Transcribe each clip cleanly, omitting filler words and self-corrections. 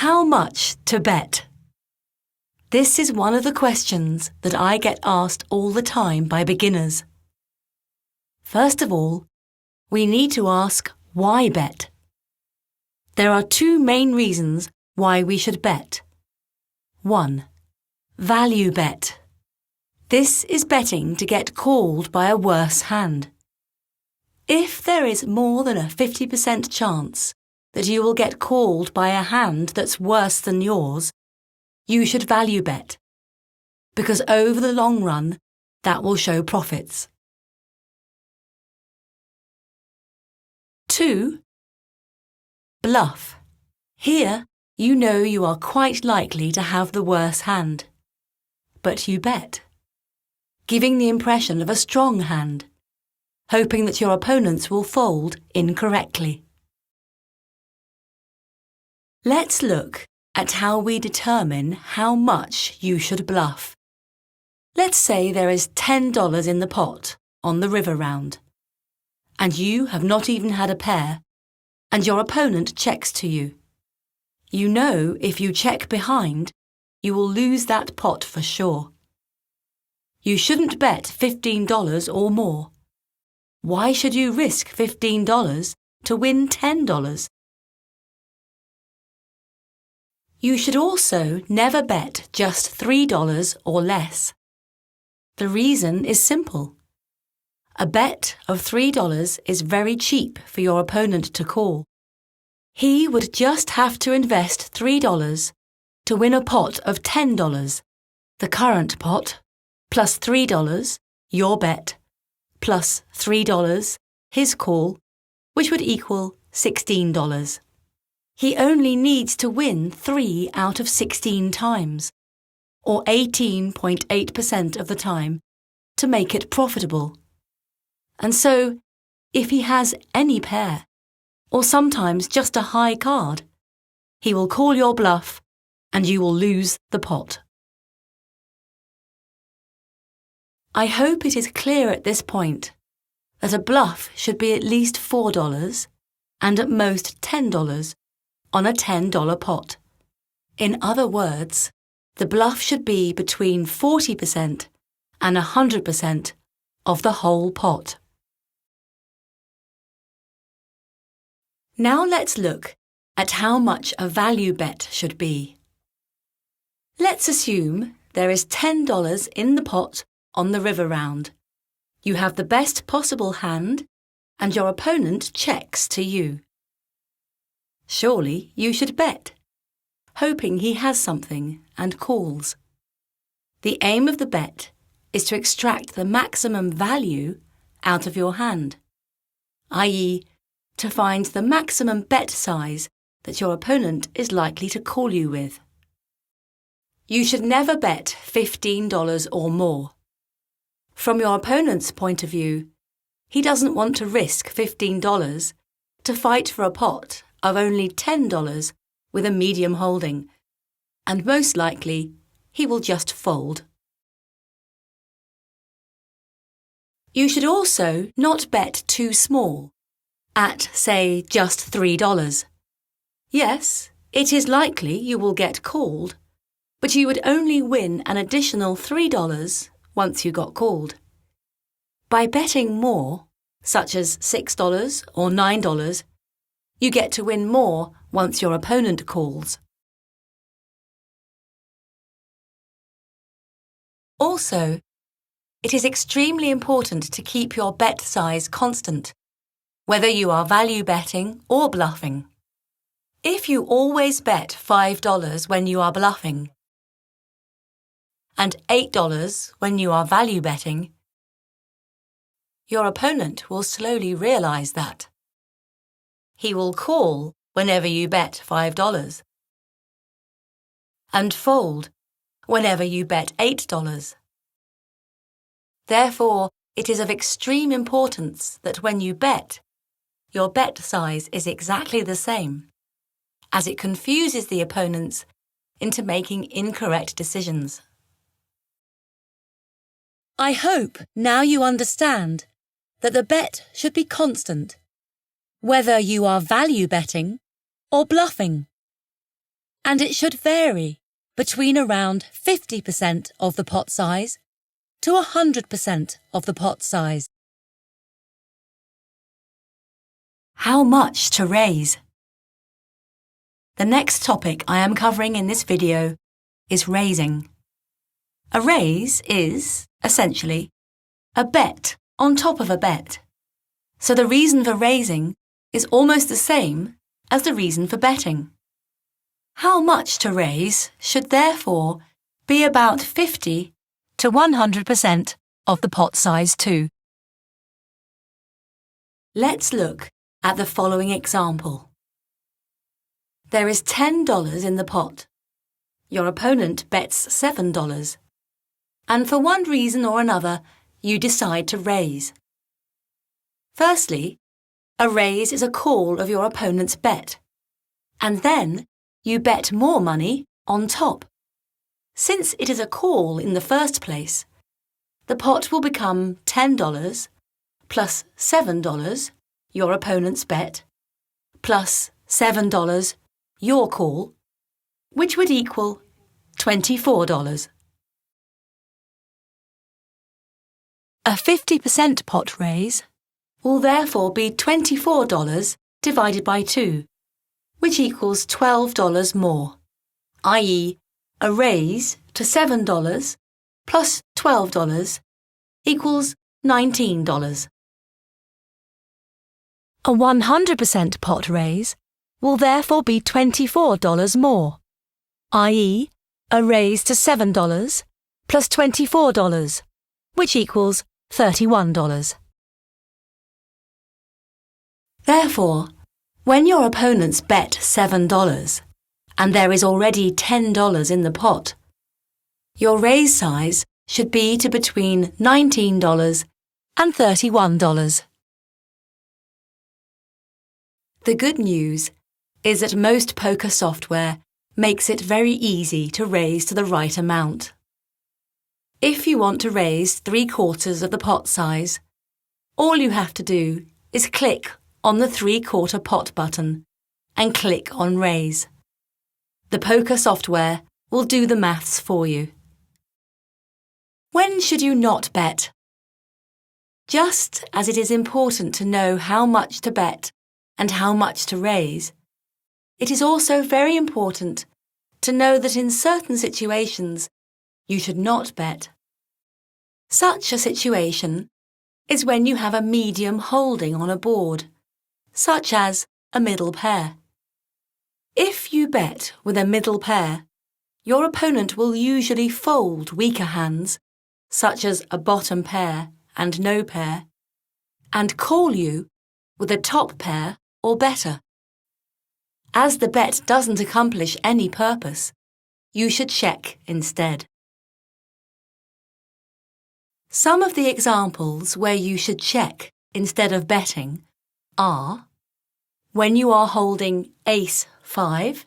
How much to bet? This is one of the questions that I get asked all the time by beginners. First of all, we need to ask why bet. There are two main reasons why we should bet. 1. Value bet. This is betting to get called by a worse hand. If there is more than a 50% chance that you will get called by a hand that's worse than yours, you should value bet, because over the long run, that will show profits. 2. Bluff. Here, you know you are quite likely to have the worse hand, but you bet, giving the impression of a strong hand, hoping that your opponents will fold incorrectly. Let's look at how we determine how much you should bluff. Let's say there is $10 in the pot on the river round, and you have not even had a pair, and your opponent checks to you. You know if you check behind, you will lose that pot for sure. You shouldn't bet $15 or more. Why should you risk $15 to win $10? You should also never bet just $3 or less. The reason is simple. A bet of $3 is very cheap for your opponent to call. He would just have to invest $3 to win a pot of $10, the current pot, plus $3, your bet, plus $3, his call, which would equal $16. He only needs to win 3 out of 16 times, or 18.8% of the time, to make it profitable. And so, if he has any pair, or sometimes just a high card, he will call your bluff and you will lose the pot. I hope it is clear at this point that a bluff should be at least $4 and at most $10 on a $10 pot. In other words, the bluff should be between 40% and 100% of the whole pot. Now let's look at how much a value bet should be. Let's assume there is $10 in the pot on the river round. You have the best possible hand and your opponent checks to you. Surely you should bet, hoping he has something and calls. The aim of the bet is to extract the maximum value out of your hand, i.e., to find the maximum bet size that your opponent is likely to call you with. You should never bet $15 or more. From your opponent's point of view, he doesn't want to risk $15 to fight for a pot of only $10 with a medium holding, and most likely he will just fold. You should also not bet too small, at, say, just $3. Yes, it is likely you will get called, but you would only win an additional $3 once you got called. By betting more, such as $6 or $9, you get to win more once your opponent calls. Also, it is extremely important to keep your bet size constant, whether you are value betting or bluffing. If you always bet $5 when you are bluffing and $8 when you are value betting, your opponent will slowly realize that. He will call whenever you bet $5 and fold whenever you bet $8. Therefore, it is of extreme importance that when you bet, your bet size is exactly the same, as it confuses the opponents into making incorrect decisions. I hope now you understand that the bet should be constant, whether you are value betting or bluffing. and it should vary between around 50% of the pot size to 100% of the pot size. How much to raise? The next topic I am covering in this video is raising. A raise is, essentially, a bet on top of a bet. So the reason for raising is almost the same as the reason for betting. How much to raise should therefore be about 50 to 100% of the pot size too. Let's look at the following example. There is $10 in the pot. Your opponent bets $7. And for one reason or another, you decide to raise. Firstly, a raise is a call of your opponent's bet, and then you bet more money on top. Since it is a call in the first place, the pot will become $10 plus $7, your opponent's bet, plus $7, your call, which would equal $24. A 50% pot raise will therefore be $24 divided by 2, which equals $12 more, i.e., a raise to $7 plus $12 equals $19. A 100% pot raise will therefore be $24 more, i.e., a raise to $7 plus $24, which equals $31. Therefore, when your opponents bet $7 and there is already $10 in the pot, your raise size should be to between $19 and $31. The good news is that most poker software makes it very easy to raise to the right amount. If you want to raise 3/4 of the pot size, all you have to do is click on the 3/4 pot button and click on Raise. The poker software will do the maths for you. When should you not bet? Just as it is important to know how much to bet and how much to raise, it is also very important to know that in certain situations you should not bet. Such a situation is when you have a medium holding on a board, such as a middle pair. If you bet with a middle pair, your opponent will usually fold weaker hands, such as a bottom pair and no pair, and call you with a top pair or better. As the bet doesn't accomplish any purpose, you should check instead. Some of the examples where you should check instead of betting are when you are holding Ace 5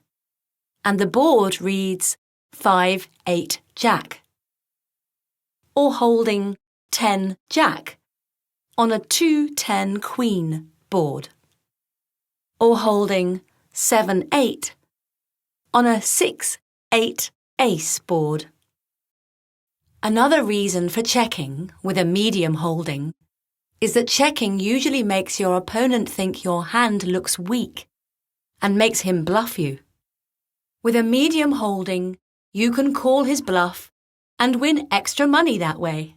and the board reads 5-8 Jack, or holding 10 Jack on a 2-10 Queen board, or holding 7-8 on a 6-8 Ace board. Another reason for checking with a medium holding is that checking usually makes your opponent think your hand looks weak and makes him bluff you. With a medium holding, you can call his bluff and win extra money that way.